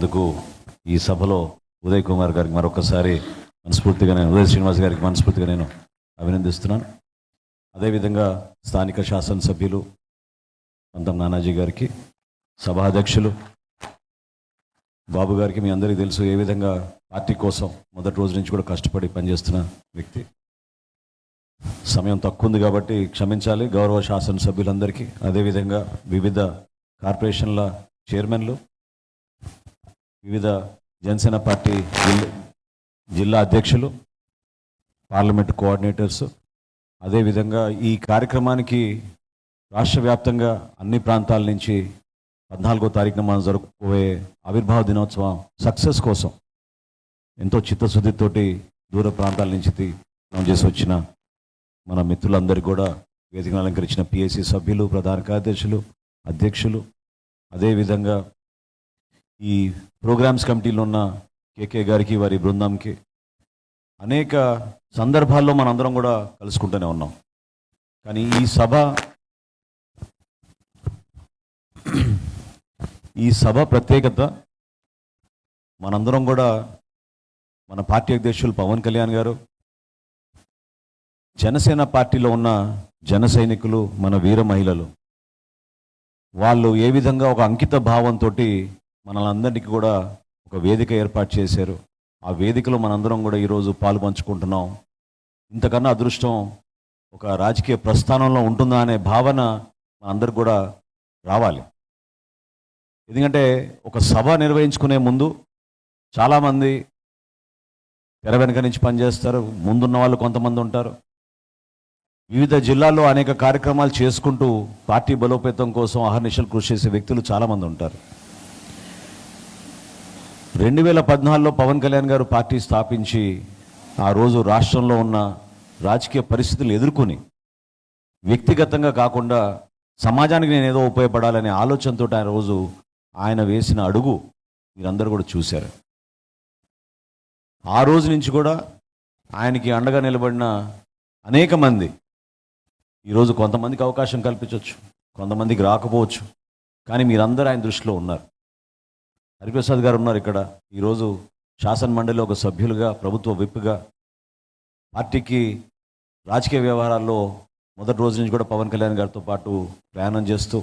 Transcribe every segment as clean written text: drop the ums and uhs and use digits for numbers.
చేసినందుకు ఈ సభలో ఉదయ్ కుమార్ గారికి మరొకసారి మనస్ఫూర్తిగా నేను ఉదయ్ శ్రీనివాస్ గారికి మనస్ఫూర్తిగా నేను అభినందిస్తున్నాను. అదేవిధంగా స్థానిక శాసనసభ్యులు పంతం నానాజీ గారికి, సభాధ్యక్షులు బాబు గారికి, మీ అందరికీ తెలుసు ఏ విధంగా పార్టీ కోసం మొదటి రోజు నుంచి కూడా కష్టపడి పనిచేస్తున్న వ్యక్తి. సమయం తక్కువ ఉంది కాబట్టి క్షమించాలి గౌరవ శాసనసభ్యులందరికీ, అదేవిధంగా వివిధ కార్పొరేషన్ల చైర్మన్లు, వివిధ జనసేన పార్టీ జిల్లా అధ్యక్షులు, పార్లమెంట్ కోఆర్డినేటర్స్, అదేవిధంగా ఈ కార్యక్రమానికి రాష్ట్ర వ్యాప్తంగా అన్ని ప్రాంతాల నుంచి 14వ తారీఖున మనం జరుపుకోబోయే ఆవిర్భావ దినోత్సవం సక్సెస్ కోసం ఎంతో చిత్తశుద్ధితోటి దూర ప్రాంతాల నుంచి చేసి వచ్చిన మన మిత్రులందరికీ కూడా వేదికను అలంకరించిన పిఎస్సి సభ్యులు, ప్రధాన కార్యదర్శులు, అధ్యక్షులు, అదేవిధంగా ఈ ప్రోగ్రామ్స్ కమిటీలో ఉన్న కేకే గారికి, వారి బృందంకి అనేక సందర్భాల్లో మనందరం కూడా కలుసుకుంటూనే ఉన్నాం. కానీ ఈ సభ ప్రత్యేకత మనందరం కూడా మన పార్టీ అధ్యక్షులు పవన్ కళ్యాణ్ గారు, జనసేన పార్టీలో ఉన్న జన సైనికులు, మన వీర మహిళలు, వాళ్ళు ఏ విధంగా ఒక అంకిత భావంతో మనలందరికీ కూడా ఒక వేదిక ఏర్పాటు చేశారు. ఆ వేదికలో మనందరం కూడా ఈరోజు పాలు పంచుకుంటున్నాం. ఇంతకన్నా అదృష్టం ఒక రాజకీయ ప్రస్థానంలో ఉంటుందా అనే భావన మనందరికి కూడా రావాలి. ఎందుకంటే ఒక సభ నిర్వహించుకునే ముందు చాలామంది తెర వెనుక నుంచి పనిచేస్తారు, ముందున్న వాళ్ళు కొంతమంది ఉంటారు. వివిధ జిల్లాల్లో అనేక కార్యక్రమాలు చేసుకుంటూ పార్టీ బలోపేతం కోసం అహర్నిశలు కృషి చేసే వ్యక్తులు చాలామంది ఉంటారు. 2014లో పవన్ కళ్యాణ్ గారు పార్టీ స్థాపించి ఆ రోజు రాష్ట్రంలో ఉన్న రాజకీయ పరిస్థితులు ఎదుర్కొని వ్యక్తిగతంగా కాకుండా సమాజానికి నేను ఏదో ఉపయోగపడాలనే ఆలోచనతో ఆ రోజు ఆయన వేసిన అడుగు మీరందరూ కూడా చూశారు. ఆ రోజు నుంచి కూడా ఆయనకి అండగా నిలబడిన అనేక మంది ఈరోజు కొంతమందికి అవకాశం కల్పించవచ్చు, కొంతమందికి రాకపోవచ్చు, కానీ మీరందరూ ఆయన దృష్టిలో ఉన్నారు. హరిప్రసాద్ గారు ఉన్నారు ఇక్కడ, ఈరోజు శాసన మండలిలో ఒక సభ్యులుగా, ప్రభుత్వ విప్గా, పార్టీకి రాజకీయ వ్యవహారాల్లో మొదటి రోజు నుంచి కూడా పవన్ కళ్యాణ్ గారితో పాటు ప్రయాణం చేస్తూ,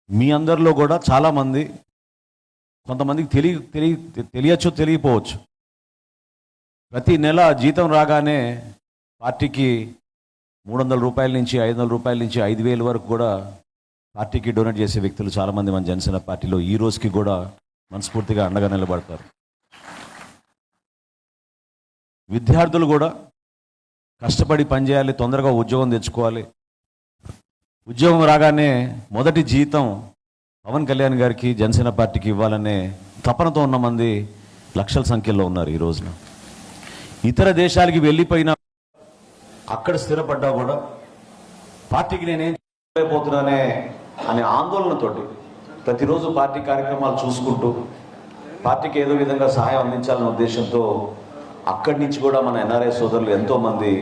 మీ అందరిలో కూడా చాలామంది, కొంతమందికి తెలియచ్చు, తెలియపోవచ్చు, ప్రతి నెల జీతం రాగానే పార్టీకి 300 రూపాయల నుంచి 500 రూపాయల నుంచి 5,000 వరకు కూడా పార్టీకి డొనేట్ చేసే వ్యక్తులు చాలామంది మన జనసేన పార్టీలో ఈ రోజుకి కూడా మనస్ఫూర్తిగా అండగా నిలబడతారు. విద్యార్థులు కూడా కష్టపడి పనిచేయాలి, తొందరగా ఉద్యోగం తెచ్చుకోవాలి, ఉద్యోగం రాగానే మొదటి జీతం పవన్ కళ్యాణ్ గారికి, జనసేన పార్టీకి ఇవ్వాలనే తపనతో ఉన్న మంది లక్షల సంఖ్యలో ఉన్నారు ఈ రోజున. ఇతర దేశాలకి వెళ్ళిపోయినా, అక్కడ స్థిరపడ్డా కూడా పార్టీకి నేనేం చేయలేకపోతున్నానే అనే ఆందోళనతోటి ప్రతిరోజు పార్టీ కార్యక్రమాలు చూసుకుంటూ పార్టీకి ఏదో విధంగా సహాయం అందించాలనే ఉద్దేశంతో అక్కడి నుంచి కూడా మన ఎన్ఆర్ఐ సోదరులు ఎంతోమంది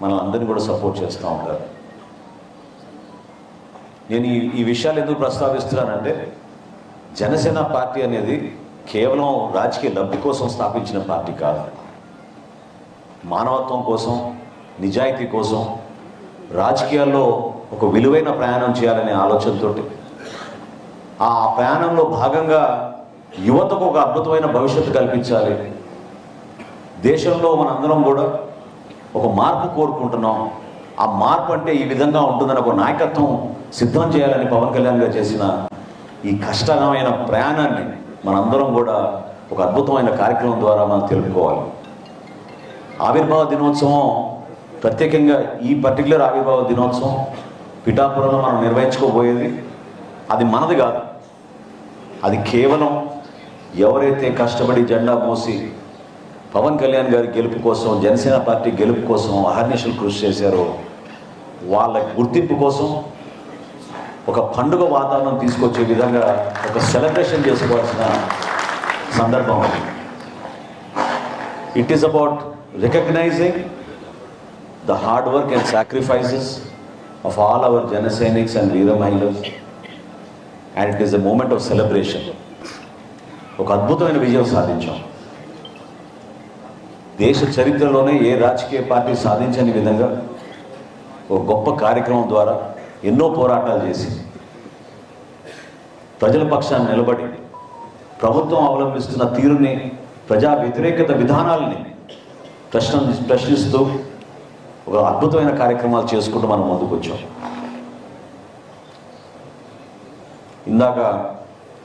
మనల్ని అందరినీ కూడా సపోర్ట్ చేస్తూ ఉంటారు. నేను ఈ విషయాలు ఎందుకు ప్రస్తావిస్తున్నానంటే, జనసేన పార్టీ అనేది కేవలం రాజకీయ లబ్ధి కోసం స్థాపించిన పార్టీ కాదు. మానవత్వం కోసం, నిజాయితీ కోసం, రాజకీయాల్లో ఒక విలువైన ప్రయాణం చేయాలనే ఆలోచనతో, ఆ ప్రయాణంలో భాగంగా యువతకు ఒక అద్భుతమైన భవిష్యత్తు కల్పించాలి, దేశంలో మనందరం కూడా ఒక మార్పు కోరుకుంటున్నాం, ఆ మార్పు అంటే ఈ విధంగా ఉంటుందని ఒక నాయకత్వం సిద్ధం చేయాలని పవన్ కళ్యాణ్ గారు చేసిన ఈ కష్టమైన ప్రయాణాన్ని మనందరం కూడా ఒక అద్భుతమైన కార్యక్రమం ద్వారా మనం తెలుపుకోవాలి. ఆవిర్భావ దినోత్సవం ప్రత్యేకంగా ఈ పర్టికులర్ ఆవిర్భావ దినోత్సవం పిఠాపురంలో మనం నిర్వహించుకోబోయేది అది మనది కాదు. అది కేవలం ఎవరైతే కష్టపడి జెండా మోసి పవన్ కళ్యాణ్ గారి గెలుపు కోసం, జనసేన పార్టీ గెలుపు కోసం అహర్నిశలు కృషి చేశారో వాళ్ళ గుర్తింపు కోసం ఒక పండుగ వాతావరణం తీసుకొచ్చే విధంగా ఒక సెలబ్రేషన్ చేసుకోవాల్సిన సందర్భం. It is about recognising the hard work and sacrifices of all our Jana Sainiks and Veera Mahilas, and it is a moment of celebration. ఒక అద్భుతమైన విజయం సాధించాం. దేశ చరిత్రలోనే ఏ రాజకీయ పార్టీ సాధించని విధంగా ఒక గొప్ప కార్యక్రమం ద్వారా ఎన్నో పోరాటాలు చేసి ప్రజల పక్షాన్ని నిలబడి ప్రభుత్వం అవలంబిస్తున్న తీరుని, ప్రజా వ్యతిరేకత విధానాలని ప్రశ్నిస్తూ ఒక అద్భుతమైన కార్యక్రమాలు చేసుకుంటూ మనం ముందుకు వచ్చాం. ఇందాక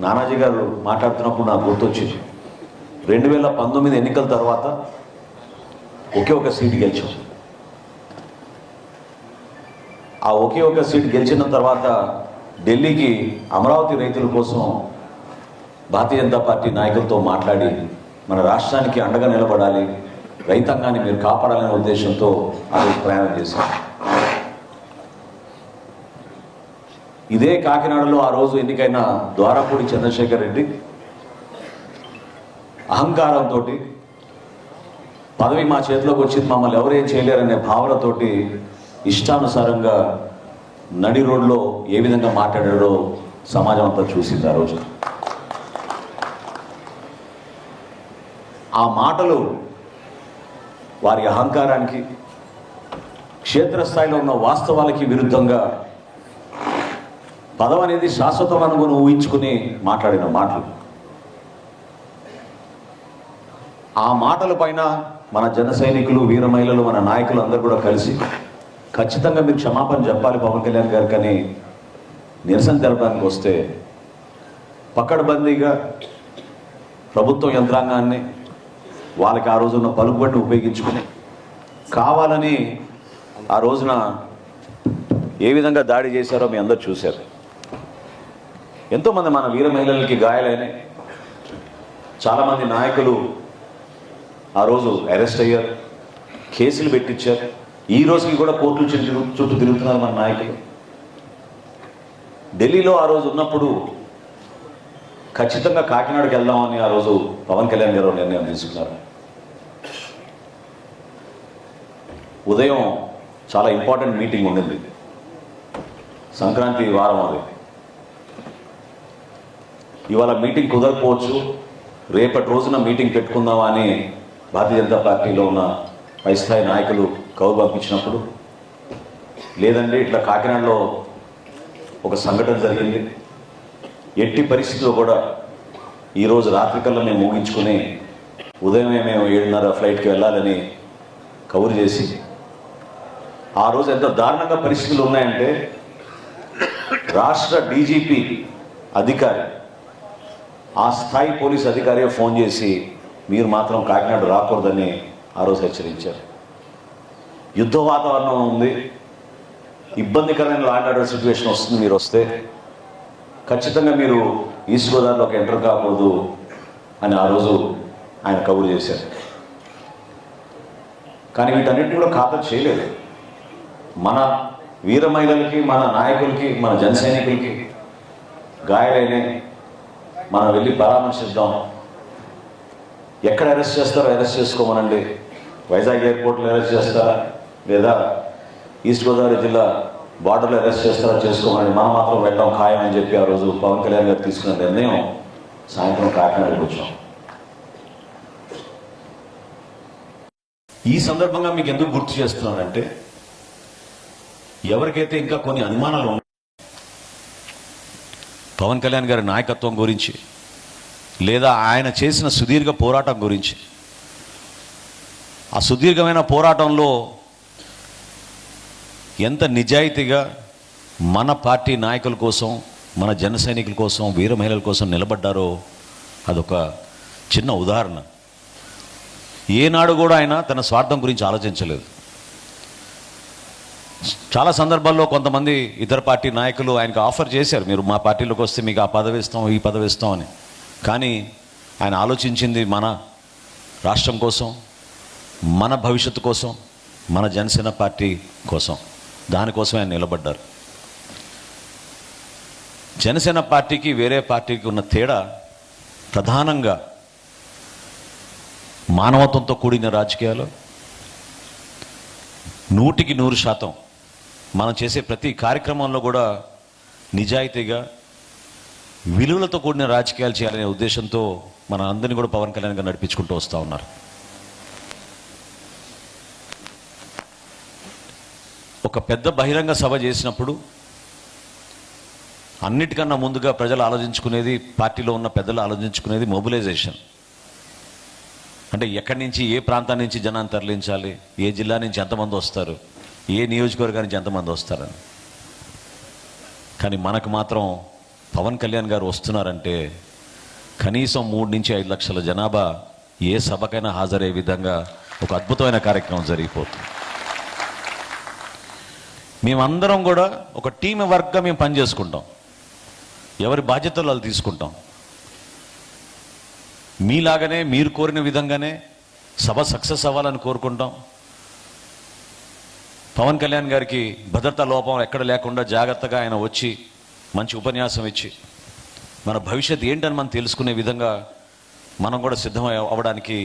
నానాజీ గారు మాట్లాడుతున్నప్పుడు నాకు గుర్తొచ్చింది, 2019 ఎన్నికల తర్వాత ఒకే ఒక సీటు గెలిచాం. ఆ ఒకే ఒక సీటు గెలిచిన తర్వాత ఢిల్లీకి అమరావతి రైతుల కోసం భారతీయ జనతా పార్టీ నాయకులతో మాట్లాడి మన రాష్ట్రానికి అండగా నిలబడాలి, రైతాంగాన్ని మీరు కాపాడాలనే ఉద్దేశంతో ఆ రోజు ప్రయాణం చేశాం. ఇదే కాకినాడలో ఆ రోజు ఎన్నికైన ద్వారపూడి చంద్రశేఖర్ రెడ్డి అహంకారంతో పదవి మా చేతిలోకి వచ్చింది, మమ్మల్ని ఎవరేం చేయలేరనే భావనతోటి ఇష్టానుసారంగా నడి రోడ్లో ఏ విధంగా మాట్లాడాడో సమాజం అంతా చూసింది. ఆ రోజు ఆ మాటలు వారి అహంకారానికి, క్షేత్రస్థాయిలో ఉన్న వాస్తవాలకి విరుద్ధంగా పదవి అనేది శాశ్వతం అనుకుని ఊహించుకుని మాట్లాడిన మాటలు. ఆ మాటల పైన మన జన సైనికులు, వీర మహిళలు, మన నాయకులు అందరూ కూడా కలిసి ఖచ్చితంగా మీరు క్షమాపణ చెప్పాలి పవన్ కళ్యాణ్ గారికి అని నిరసన తెలపడానికి వస్తే పకడ్బందీగా ప్రభుత్వ యంత్రాంగాన్ని, వాళ్ళకి ఆ రోజున పలుకుబడిని ఉపయోగించుకుని కావాలని ఆ రోజున ఏ విధంగా దాడి చేశారో మీ అందరూ చూశారు. ఎంతోమంది మన వీర మహిళలకి గాయాలైనాయి. చాలామంది నాయకులు ఆ రోజు అరెస్ట్ అయ్యారు, కేసులు పెట్టించారు. ఈ రోజుకి కూడా కోర్టుల చుట్టూ తిరుగుతున్నారు మన నాయకులు. ఢిల్లీలో ఆ రోజు ఉన్నప్పుడు ఖచ్చితంగా కాకినాడకి వెళ్దామని ఆ రోజు పవన్ కళ్యాణ్ గారు నిర్ణయం తీసుకున్నారు. ఉదయం చాలా ఇంపార్టెంట్ మీటింగ్ ఉండింది, సంక్రాంతి వారం అది. ఇవాళ మీటింగ్ కుదరకపోవచ్చు, రేపటి రోజున మీటింగ్ పెట్టుకుందామా అని భారతీయ జనతా పార్టీలో ఉన్న పైస్థాయి నాయకులు కౌరు పంపించినప్పుడు, లేదండి ఇట్లా కాకినాడలో ఒక సంఘటన జరిగింది, ఎట్టి పరిస్థితుల్లో కూడా ఈరోజు రాత్రికల్లా మేము ముగించుకుని ఉదయమే మేము 7:30 ఫ్లైట్కి వెళ్ళాలని కౌరు చేసి, ఆ రోజు ఎంత దారుణంగా పరిస్థితులు ఉన్నాయంటే రాష్ట్ర డీజీపీ అధికారి, ఆ స్థాయి పోలీస్ అధికారి ఫోన్ చేసి మీరు మాత్రం కాకినాడ రాకూడదని ఆ రోజు హెచ్చరించారు. యుద్ధ వాతావరణం ఉంది, ఇబ్బందికరమైన లా అండ్ ఆర్డర్ సిచ్యువేషన్ వస్తుంది, మీరు వస్తే ఖచ్చితంగా మీరు ఈస్ట్ గోదావరిలోకి ఎంటర్ కాకూడదు అని ఆ రోజు ఆయన కబురు చేశారు. కానీ వీటన్నిటిని కూడా ఖాతరు చేయలేదు. మన వీర మహిళలకి, మన నాయకులకి, మన జన సైనికులకి గాయాలైనాయి, మనం వెళ్ళి పరామర్శిద్దాం. ఎక్కడ అరెస్ట్ చేస్తారో అరెస్ట్ చేసుకోమనండి, వైజాగ్ ఎయిర్పోర్ట్లో అరెస్ట్ చేస్తారా లేదా ఈస్ట్ గోదావరి జిల్లా బార్డర్లో అరెస్ట్ చేస్తారా చేసుకోమని, మనం మాత్రం వెళ్ళడం ఖాయం అని చెప్పి ఆ రోజు పవన్ కళ్యాణ్ గారు తీసుకున్న నిర్ణయం సాయంత్రం కాకినాడకి వచ్చాం. ఈ సందర్భంగా మీకు ఎందుకు గుర్తు చేస్తున్నానంటే, ఎవరికైతే ఇంకా కొన్ని అనుమానాలు ఉన్నాయి పవన్ కళ్యాణ్ గారి నాయకత్వం గురించి, లేదా ఆయన చేసిన సుదీర్ఘ పోరాటం గురించి, ఆ సుదీర్ఘమైన పోరాటంలో ఎంత నిజాయితీగా మన పార్టీ నాయకుల కోసం, మన జన సైనికుల కోసం, వీర మహిళల కోసం నిలబడ్డారో అదొక చిన్న ఉదాహరణ. ఏనాడు కూడా ఆయన తన స్వార్థం గురించి ఆలోచించలేదు. చాలా సందర్భాల్లో కొంతమంది ఇతర పార్టీ నాయకులు ఆయనకు ఆఫర్ చేశారు, మీరు మా పార్టీలోకి వస్తే మీకు ఆ పదవి ఇస్తాం, ఈ పదవి ఇస్తాం అని. కానీ ఆయన ఆలోచించింది మన రాష్ట్రం కోసం, మన భవిష్యత్తు కోసం, మన జనసేన పార్టీ కోసం. దానికోసం ఆయన నిలబడ్డారు. జనసేన పార్టీకి వేరే పార్టీకి ఉన్న తేడా ప్రధానంగా మానవత్వంతో కూడిన రాజకీయాలు. 100% మనం చేసే ప్రతి కార్యక్రమంలో కూడా నిజాయితీగా, విలువలతో కూడిన రాజకీయాలు చేయాలనే ఉద్దేశంతో మన అందరినీ కూడా పవన్ కళ్యాణ్ గారు నడిపించుకుంటూ వస్తూ ఉన్నారు. ఒక పెద్ద బహిరంగ సభ చేసినప్పుడు అన్నిటికన్నా ముందుగా ప్రజలు ఆలోచించుకునేది, పార్టీలో ఉన్న పెద్దలు ఆలోచించుకునేది మొబిలైజేషన్. అంటే ఎక్కడి నుంచి, ఏ ప్రాంతం నుంచి జనాన్ని తరలించాలి, ఏ జిల్లా నుంచి ఎంతమంది వస్తారు, ఏ నియోజకవర్గానికి నుంచి ఎంతమంది వస్తారని. కానీ మనకు మాత్రం పవన్ కళ్యాణ్ గారు వస్తున్నారంటే కనీసం 3 నుంచి 5 లక్షల జనాభా ఏ సభకైనా హాజరయ్యే విధంగా ఒక అద్భుతమైన కార్యక్రమం జరిగిపోతుంది. మేమందరం కూడా ఒక టీం వర్క్గా మేము పనిచేసుకుంటాం. ఎవరి బాధ్యతలు వాళ్ళు తీసుకుంటాం. మీలాగానే, మీరు కోరిన విధంగానే సభ సక్సెస్ అవ్వాలని కోరుకుంటాం. పవన్ కళ్యాణ్ గారికి భద్రతా లోపం ఎక్కడ లేకుండా జాగ్రత్తగా ఆయన వచ్చి మంచి ఉపన్యాసం ఇచ్చి మన భవిష్యత్తు ఏంటని మనం తెలుసుకునే విధంగా మనం కూడా సిద్ధం అవ్వడానికి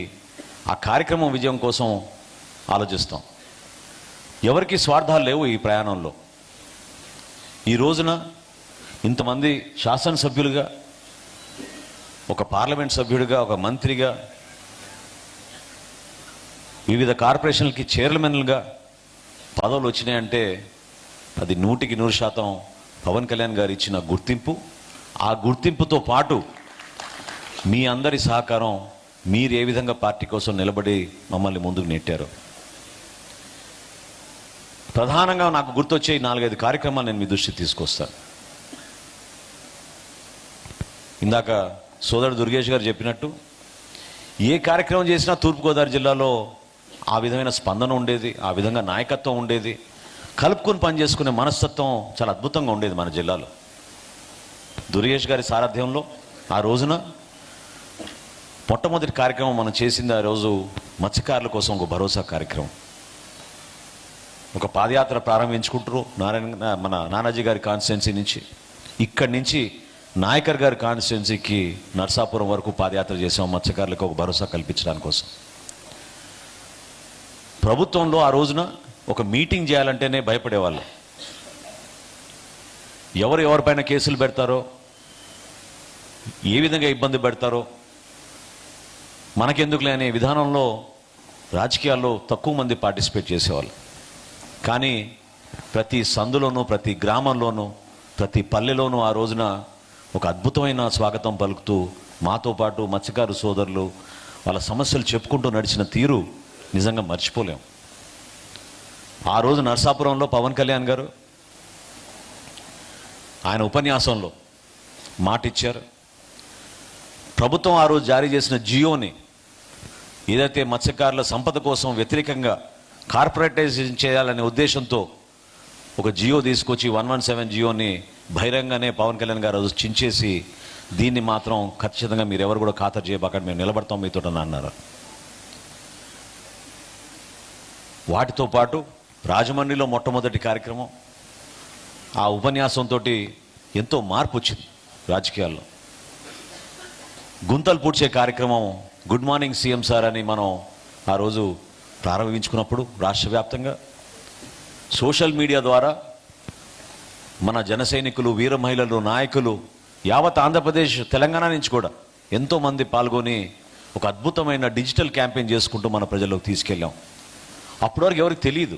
ఆ కార్యక్రమం విజయం కోసం ఆలోచిస్తాం. ఎవరికి స్వార్థాలు లేవు ఈ ప్రయాణంలో. ఈ రోజున ఇంతమంది శాసనసభ్యులుగా, ఒక పార్లమెంట్ సభ్యుడిగా, ఒక మంత్రిగా, వివిధ కార్పొరేషన్లకి చైర్మన్లుగా పదవులు వచ్చినాయంటే అది 100% పవన్ కళ్యాణ్ గారు ఇచ్చిన గుర్తింపు. ఆ గుర్తింపుతో పాటు మీ అందరి సహకారం, మీరు ఏ విధంగా పార్టీ కోసం నిలబడి మమ్మల్ని ముందుకు నెట్టారు. ప్రధానంగా నాకు గుర్తొచ్చే 4-5 కార్యక్రమాలు నేను మీ దృష్టికి తీసుకొస్తాను. ఇందాక సోదరుడు దుర్గేష్ గారు చెప్పినట్టు ఏ కార్యక్రమం చేసినా తూర్పుగోదావరి జిల్లాలో ఆ విధమైన స్పందన ఉండేది, ఆ విధంగా నాయకత్వం ఉండేది, కలుపుకొని పనిచేసుకునే మనస్తత్వం చాలా అద్భుతంగా ఉండేది మన జిల్లాలో. దుర్గేష్ గారి సారథ్యంలో ఆ రోజున మొట్టమొదటి కార్యక్రమం మనం చేసింది ఆ రోజు మత్స్యకారుల కోసం ఒక భరోసా కార్యక్రమం. ఒక పాదయాత్ర ప్రారంభించుకుంటారు మన నానాజీ గారి కాన్స్టిట్యున్సీ నుంచి. ఇక్కడి నుంచి నాయకర్ గారి కాన్స్టిట్యున్సీకి నర్సాపురం వరకు పాదయాత్ర చేసాం మత్స్యకారులకు ఒక భరోసా కల్పించడానికి కోసం. ప్రభుత్వంలో ఆ రోజున ఒక మీటింగ్ చేయాలంటేనే భయపడేవాళ్ళు. ఎవరిపైన కేసులు పెడతారో, ఏ విధంగా ఇబ్బంది పెడతారో మనకెందుకులే అనే విధానంలో రాజకీయాల్లో తక్కువ మంది పార్టిసిపేట్ చేసేవాళ్ళు. కానీ ప్రతి సందులోనూ, ప్రతి గ్రామంలోనూ, ప్రతి పల్లెలోనూ ఆ రోజున ఒక అద్భుతమైన స్వాగతం పలుకుతూ మాతో పాటు మత్స్యకారు సోదరులు వాళ్ళ సమస్యలు చెప్పుకుంటూ నడిచిన తీరు నిజంగా మర్చిపోలేం. ఆ రోజు నర్సాపురంలో పవన్ కళ్యాణ్ గారు ఆయన ఉపన్యాసంలో మాటిచ్చారు. ప్రభుత్వం ఆ రోజు జారీ చేసిన జియోని, ఏదైతే మత్స్యకారుల సంపద కోసం వ్యతిరేకంగా కార్పొరేటైజేషన్ చేయాలనే ఉద్దేశంతో ఒక జియో తీసుకొచ్చి 117 జియోని బహిరంగానే పవన్ కళ్యాణ్ గారు రోజు చించేసి, దీన్ని మాత్రం ఖచ్చితంగా మీరు ఎవరు కూడా ఖాతరు చేయబాకండి, మేము నిలబడతాం మీతో అన్నారు. వాటితో పాటు రాజమండ్రిలో మొట్టమొదటి కార్యక్రమం, ఆ ఉపన్యాసంతో ఎంతో మార్పు వచ్చింది రాజకీయాల్లో. గుంతలు పూడ్చే కార్యక్రమం గుడ్ మార్నింగ్ సీఎం సార్ అని మనం ఆ రోజు ప్రారంభించుకున్నప్పుడు రాష్ట్ర వ్యాప్తంగా సోషల్ మీడియా ద్వారా మన జన సైనికులు, వీర మహిళలు, నాయకులు యావత్ ఆంధ్రప్రదేశ్, తెలంగాణ నుంచి కూడా ఎంతోమంది పాల్గొని ఒక అద్భుతమైన డిజిటల్ క్యాంపెయిన్ చేసుకుంటూ మన ప్రజల్లోకి తీసుకెళ్ళాం. అప్పటివరకు ఎవరికి తెలియదు